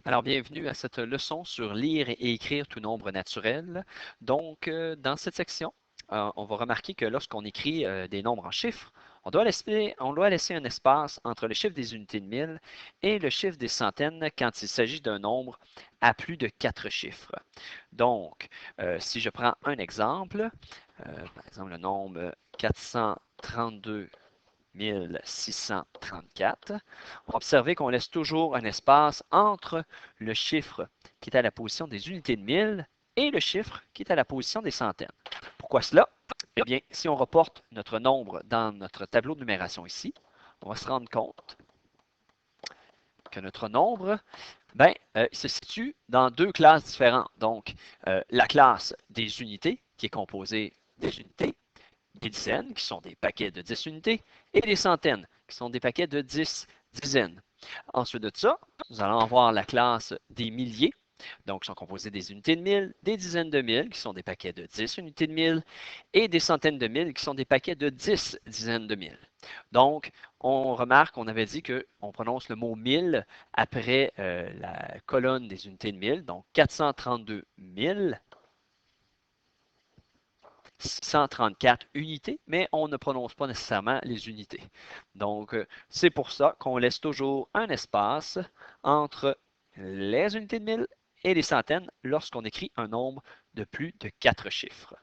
Alors, bienvenue à cette leçon sur lire et écrire tout nombre naturel. Donc, dans cette section, on va remarquer que lorsqu'on écrit des nombres en chiffres, on doit laisser un espace entre le chiffre des unités de mille et le chiffre des centaines quand il s'agit d'un nombre à plus de 4 chiffres. Donc, si je prends un exemple, par exemple le nombre 432 1634, on va observer qu'on laisse toujours un espace entre le chiffre qui est à la position des unités de mille et le chiffre qui est à la position des centaines. Pourquoi cela? Eh bien, si on reporte notre nombre dans notre tableau de numération ici, on va se rendre compte que notre nombre se situe dans deux classes différentes. Donc, la classe des unités, qui est composée des unités, des dizaines, qui sont des paquets de 10 unités, et des centaines, qui sont des paquets de 10 dizaines. Ensuite de ça, nous allons avoir la classe des milliers, donc qui sont composés des unités de mille, des dizaines de mille, qui sont des paquets de 10 unités de mille, et des centaines de mille, qui sont des paquets de 10 dizaines de mille. Donc, on remarque qu'on avait dit qu'on prononce le mot 1000 après la colonne des unités de mille, donc 432 000 634 unités, mais on ne prononce pas nécessairement les unités. Donc, c'est pour ça qu'on laisse toujours un espace entre les unités de mille et les centaines lorsqu'on écrit un nombre de plus de 4 chiffres.